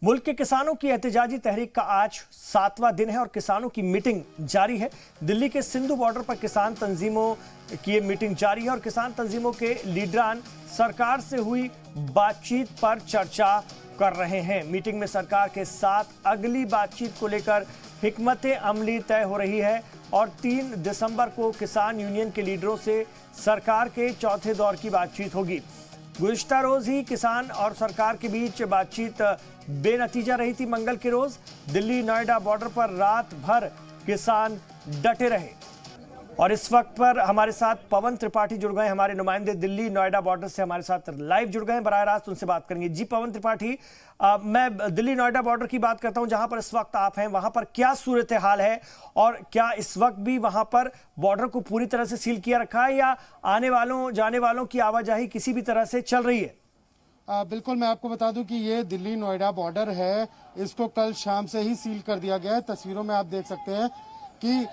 मुल्क के किसानों की एहतजाजी तहरीक का आज 7वां दिन है और किसानों की मीटिंग जारी है। दिल्ली के सिंधु बॉर्डर पर किसान तंजीमों की ये मीटिंग जारी है और किसान तंजीमों के लीडरान सरकार से हुई बातचीत पर चर्चा कर रहे हैं। मीटिंग में सरकार के साथ अगली बातचीत को लेकर हिकमत अमली तय हो रही है और 3 दिसंबर को किसान यूनियन के लीडरों से सरकार के चौथे दौर की बातचीत होगी। गुज़िश्ता रोज ही किसान और सरकार के बीच बातचीत बेनतीजा रही थी। मंगल के रोज दिल्ली नोएडा बॉर्डर पर रात भर किसान डटे रहे और इस वक्त पर हमारे साथ पवन त्रिपाठी जुड़ गए। हमारे नुमाइंदे दिल्ली नोएडा बॉर्डर से हमारे साथ लाइव जुड़ गए हैं, बराह रास्त उनसे बात करेंगे। जी पवन त्रिपाठी, मैं दिल्ली नोएडा बॉर्डर की बात करता हूं जहां पर इस वक्त आप हैं। वहां पर क्या सूरत हाल है और क्या इस वक्त भी वहां पर बॉर्डर को पूरी तरह से सील किया रखा है या आने वालों जाने वालों की आवाजाही किसी भी तरह से चल रही है? बिल्कुल, मैं आपको बता दूं कि ये दिल्ली नोएडा बॉर्डर है, इसको कल शाम से ही सील कर दिया गया है। तस्वीरों में आप देख सकते हैं कि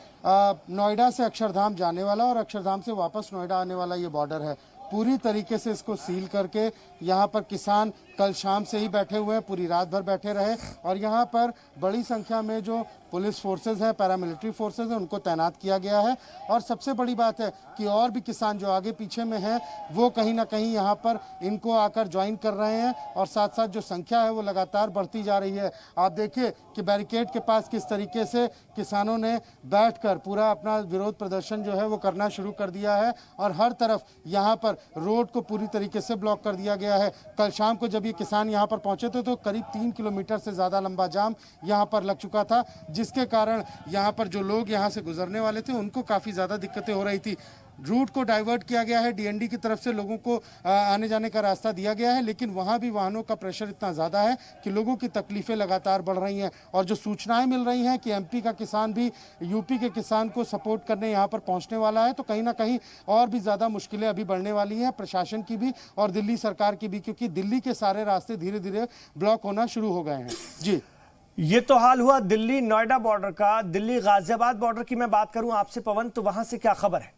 नोएडा से अक्षरधाम जाने वाला और अक्षरधाम से वापस नोएडा आने वाला ये बॉर्डर है। पूरी तरीके से इसको सील करके यहाँ पर किसान कल शाम से ही बैठे हुए हैं, पूरी रात भर बैठे रहे और यहाँ पर बड़ी संख्या में जो पुलिस फोर्सेज हैं, पैरामिलिट्री फोर्सेज हैं, उनको तैनात किया गया है। और सबसे बड़ी बात है कि और भी किसान जो आगे पीछे में हैं वो कहीं ना कहीं यहाँ पर इनको आकर ज्वाइन कर रहे हैं और साथ साथ जो संख्या है वो लगातार बढ़ती जा रही है। आप देखिए कि बैरिकेड के पास किस तरीके से किसानों ने बैठकर पूरा अपना विरोध प्रदर्शन जो है वो करना शुरू कर दिया है और हर तरफ यहाँ पर रोड को पूरी तरीके से ब्लॉक कर दिया गया है। कल शाम को जब ये किसान यहाँ पर पहुंचे थे तो करीब 3 किलोमीटर से ज़्यादा लंबा जाम यहाँ पर लग चुका था, जिसके कारण यहाँ पर जो लोग यहाँ से गुजरने वाले थे उनको काफ़ी ज़्यादा दिक्कतें हो रही थी। रूट को डाइवर्ट किया गया है, डीएनडी की तरफ से लोगों को आने जाने का रास्ता दिया गया है, लेकिन वहाँ भी वाहनों का प्रेशर इतना ज़्यादा है कि लोगों की तकलीफ़ें लगातार बढ़ रही हैं। और जो सूचनाएं मिल रही हैं कि एमपी का किसान भी यूपी के किसान को सपोर्ट करने यहाँ पर पहुँचने वाला है, तो कहीं ना कहीं और भी ज़्यादा मुश्किलें अभी बढ़ने वाली हैं, प्रशासन की भी और दिल्ली सरकार की भी, क्योंकि दिल्ली के सारे रास्ते धीरे धीरे ब्लॉक होना शुरू हो गए हैं। जी, ये तो हाल हुआ दिल्ली नोएडा बॉर्डर का। दिल्ली गाजियाबाद बॉर्डर की मैं बात करूं आपसे पवन, तो वहां से क्या खबर है?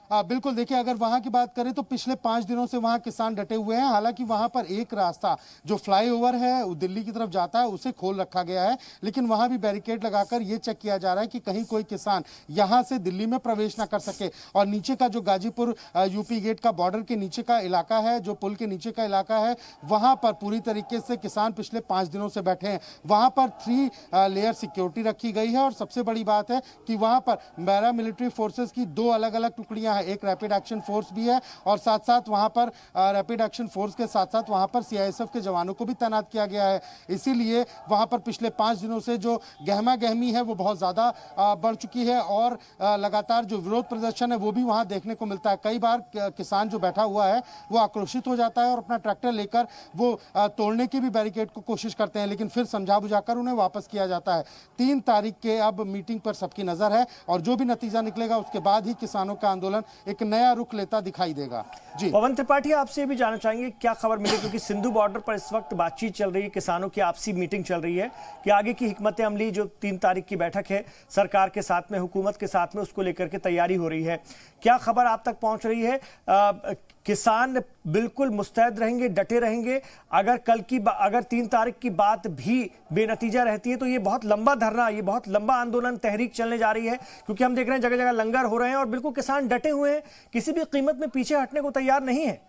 बिल्कुल, देखिए अगर वहां की बात करें तो पिछले 5 दिनों से वहां किसान डटे हुए हैं। हालांकि वहां पर एक रास्ता जो फ्लाईओवर है वो दिल्ली की तरफ जाता है उसे खोल रखा गया है, लेकिन वहां भी बैरिकेड लगाकर ये चेक किया जा रहा है कि कहीं कोई किसान यहां से दिल्ली में प्रवेश ना कर सके। और नीचे का जो गाजीपुर यूपी गेट का बॉर्डर के नीचे का इलाका है, जो पुल के नीचे का इलाका है, वहां पर पूरी तरीके से किसान पिछले 5 दिनों से बैठे हैं। वहां पर 3 लेयर सिक्योरिटी रखी गई है और सबसे बड़ी बात है कि वहां पर पैरामिलिट्री फोर्सेज की 2 अलग अलग टुकड़ियां, एक रैपिड एक्शन फोर्स भी है और साथ साथ वहां पर रैपिड एक्शन फोर्स के साथ साथ वहां पर सीआईएसएफ के जवानों को भी तैनात किया गया है। इसीलिए वहां पर पिछले 5 दिनों से जो गहमा गहमी है वो बहुत ज्यादा बढ़ चुकी है और लगातार जो विरोध प्रदर्शन है वो भी वहां देखने को मिलता है। कई बार किसान जो बैठा हुआ है वो आक्रोशित हो जाता है और अपना ट्रैक्टर लेकर वो तोड़ने की भी बैरिकेड को कोशिश करते हैं, लेकिन फिर समझा बुझाकर उन्हें वापस किया जाता है। 3 तारीख के अब मीटिंग पर सबकी नजर है और जो भी नतीजा निकलेगा उसके बाद ही किसानों का आंदोलन एक नया रुख लेता दिखाई देगा। जी पवन त्रिपाठी, आपसे भी जानना चाहेंगे क्या खबर मिली, क्योंकि सिंधु बॉर्डर पर इस वक्त बातचीत चल रही है, किसानों की आपसी मीटिंग चल रही है कि आगे की हिकमत अमली जो 3 तारीख की बैठक है सरकार के साथ में, हुकूमत के साथ में, उसको लेकर के तैयारी हो रही है। क्या खबर आप तक पहुंच रही है? किसान बिल्कुल मुस्तैद रहेंगे, डटे रहेंगे? अगर 3 तारीख की बात भी बेनतीजा रहती है तो ये बहुत लंबा धरना, ये बहुत लंबा आंदोलन, तहरीक चलने जा रही है, क्योंकि हम देख रहे हैं जगह जगह लंगर हो रहे हैं और बिल्कुल किसान डटे हुए हैं, किसी भी कीमत में पीछे हटने को तैयार नहीं है।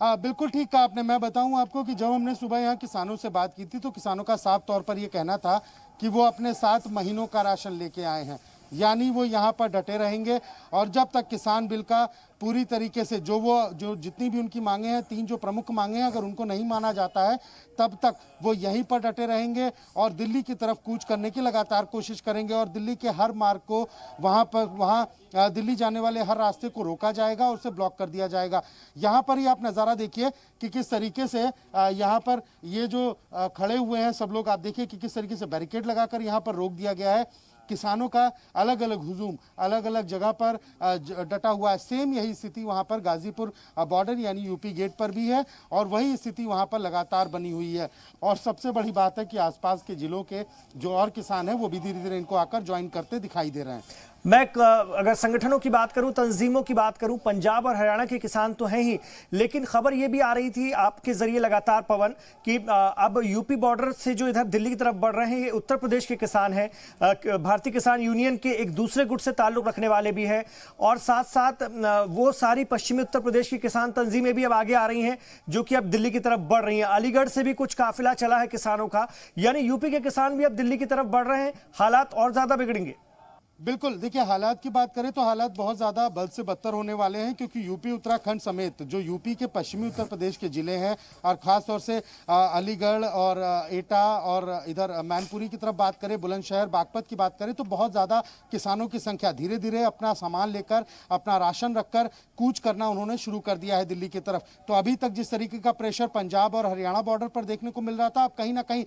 बिल्कुल ठीक कहा आपने। मैं बताऊं आपको कि जब हमने सुबह यहाँ किसानों से बात की थी तो किसानों का साफ तौर पर यह कहना था कि वो अपने 7 महीनों का राशन लेके आए हैं, यानी वो यहाँ पर डटे रहेंगे और जब तक किसान बिल का पूरी तरीके से जो जितनी भी उनकी मांगे हैं, 3 जो प्रमुख मांगे हैं, अगर उनको नहीं माना जाता है तब तक वो यहीं पर डटे रहेंगे और दिल्ली की तरफ कूच करने की लगातार कोशिश करेंगे और दिल्ली के हर मार्ग को वहाँ दिल्ली जाने वाले हर रास्ते को रोका जाएगा और उसे ब्लॉक कर दिया जाएगा। यहाँ पर ही आप नज़ारा देखिए कि किस तरीके से यहाँ पर ये जो खड़े हुए हैं सब लोग, आप देखिए कि किस तरीके से बैरिकेड लगाकर यहाँ पर रोक दिया गया है। किसानों का अलग अलग हुजूम अलग अलग जगह पर डटा हुआ है। सेम यही स्थिति वहां पर गाजीपुर बॉर्डर यानी यूपी गेट पर भी है और वही स्थिति वहां पर लगातार बनी हुई है। और सबसे बड़ी बात है कि आसपास के जिलों के जो और किसान हैं वो भी धीरे धीरे इनको आकर ज्वाइन करते दिखाई दे रहे हैं। मैं अगर संगठनों की बात करूं, तंजीमों की बात करूं, पंजाब और हरियाणा के किसान तो हैं ही, लेकिन खबर यह भी आ रही थी आपके जरिए लगातार पवन कि अब यूपी बॉर्डर से जो इधर दिल्ली की तरफ बढ़ रहे हैं ये उत्तर प्रदेश के किसान हैं। भारतीय किसान यूनियन के एक दूसरे गुट से ताल्लुक रखने वाले भी हैं और साथ साथ वो सारी पश्चिमी उत्तर प्रदेश की किसान तंजीमें भी अब आगे आ रही हैं जो कि अब दिल्ली की तरफ बढ़ रही हैं। अलीगढ़ से भी कुछ काफिला चला है किसानों का, यानी यूपी के किसान भी अब दिल्ली की तरफ बढ़ रहे हैं। हालात और ज्यादा बिगड़ेंगे। बिल्कुल, देखिए हालात की बात करें तो हालात बहुत ज़्यादा बद से बदतर होने वाले हैं, क्योंकि यूपी उत्तराखंड समेत जो यूपी के पश्चिमी उत्तर प्रदेश के ज़िले हैं और ख़ास तौर से अलीगढ़ और एटा और इधर मैनपुरी की तरफ बात करें, बुलंदशहर बागपत की बात करें तो बहुत ज़्यादा किसानों की संख्या धीरे धीरे अपना सामान लेकर, अपना राशन रखकर कूच करना उन्होंने शुरू कर दिया है दिल्ली की तरफ। तो अभी तक जिस तरीके का प्रेशर पंजाब और हरियाणा बॉर्डर पर देखने को मिल रहा था, अब कहीं ना कहीं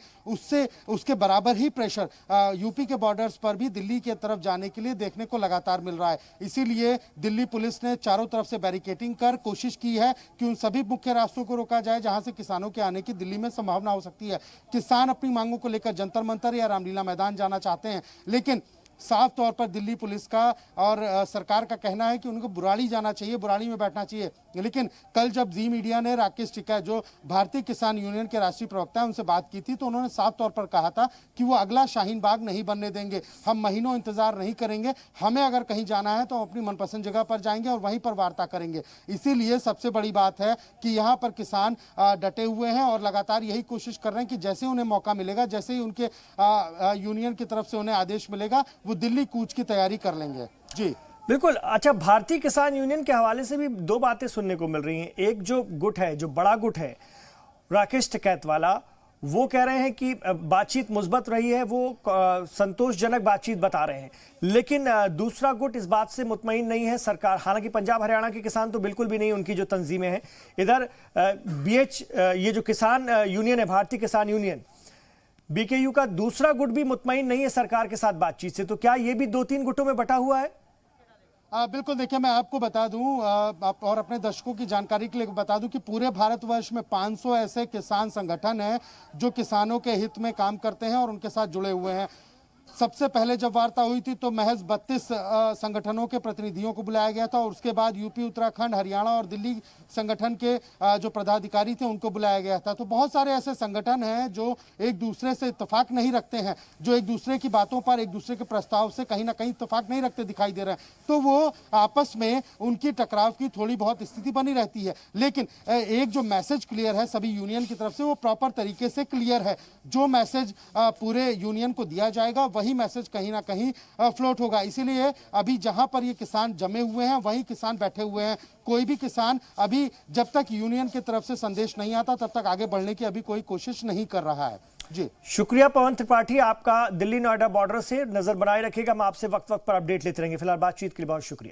उसके बराबर ही प्रेशर यूपी के बॉर्डर्स पर भी दिल्ली की तरफ जाने के लिए देखने को लगातार मिल रहा है। इसीलिए दिल्ली पुलिस ने चारों तरफ से बैरिकेडिंग कर कोशिश की है कि उन सभी मुख्य रास्तों को रोका जाए जहां से किसानों के आने की दिल्ली में संभावना हो सकती है। किसान अपनी मांगों को लेकर जंतर मंतर या रामलीला मैदान जाना चाहते हैं, लेकिन साफ तौर पर दिल्ली पुलिस का और सरकार का कहना है कि उनको बुराड़ी जाना चाहिए, बुराड़ी में बैठना चाहिए। लेकिन कल जब जी मीडिया ने राकेश टिकैत जो भारतीय किसान यूनियन के राष्ट्रीय प्रवक्ता हैं उनसे बात की थी तो उन्होंने साफ तौर पर कहा था कि वो अगला शाहीन बाग नहीं बनने देंगे, हम महीनों इंतजार नहीं करेंगे, हमें अगर कहीं जाना है तो हम अपनी मनपसंद जगह पर जाएंगे और वहीं पर वार्ता करेंगे। इसीलिए सबसे बड़ी बात है कि यहाँ पर किसान डटे हुए हैं और लगातार यही कोशिश कर रहे हैं कि जैसे उन्हें मौका मिलेगा, जैसे ही उनके यूनियन की तरफ से उन्हें आदेश मिलेगा, वो दिल्ली कूच की तैयारी कर लेंगे। जी बिल्कुल। अच्छा, भारतीय किसान यूनियन के हवाले से भी दो बातें सुनने को मिल रही हैं। एक जो गुट है, जो बड़ा गुट है राकेश टिकैत वाला, वो कह रहे हैं कि बातचीत मुस्बत रही है, वो संतोषजनक बातचीत बता रहे हैं, लेकिन दूसरा गुट इस बात से मुतमईन नहीं है सरकार। हालांकि पंजाब हरियाणा के किसान तो बिल्कुल भी नहीं, उनकी जो तंजीमें हैं इधर ये जो किसान यूनियन है, भारतीय किसान यूनियन बीकेयू का दूसरा गुट भी मुतमईन नहीं है सरकार के साथ बातचीत से। तो क्या ये भी 2-3 गुटों में बटा हुआ है? बिल्कुल, देखिए मैं आपको बता दूं और अपने दर्शकों की जानकारी के लिए बता दूं कि पूरे भारतवर्ष में 500 ऐसे किसान संगठन हैं जो किसानों के हित में काम करते हैं और उनके साथ जुड़े हुए हैं। सबसे पहले जब वार्ता हुई थी तो महज 32 संगठनों के प्रतिनिधियों को बुलाया गया था और उसके बाद यूपी, उत्तराखंड, हरियाणा और दिल्ली संगठन के जो पदाधिकारी थे उनको बुलाया गया था। तो बहुत सारे ऐसे संगठन हैं जो एक दूसरे से इत्तेफाक नहीं रखते हैं, जो एक दूसरे की बातों पर, एक दूसरे के प्रस्ताव से कहीं ना कहीं इत्तेफाक नहीं रखते दिखाई दे रहे हैं। तो वो आपस में उनकी टकराव की थोड़ी बहुत स्थिति बनी रहती है, लेकिन एक जो मैसेज क्लियर है सभी यूनियन की तरफ से, वो प्रॉपर तरीके से क्लियर है। जो मैसेज पूरे यूनियन को दिया जाएगा वही मैसेज कहीं ना कहीं फ्लोट होगा। इसीलिए अभी जहां पर ये किसान जमे हुए हैं वहीं किसान बैठे हुए हैं। कोई भी किसान अभी जब तक यूनियन की तरफ से संदेश नहीं आता तब तक आगे बढ़ने की अभी कोई कोशिश नहीं कर रहा है। जी शुक्रिया पवन त्रिपाठी, आपका दिल्ली नोएडा बॉर्डर से नजर बनाए रखिएगा। हम आपसे वक्त वक्त पर अपडेट लेते रहेंगे। फिलहाल बातचीत के लिए बहुत शुक्रिया।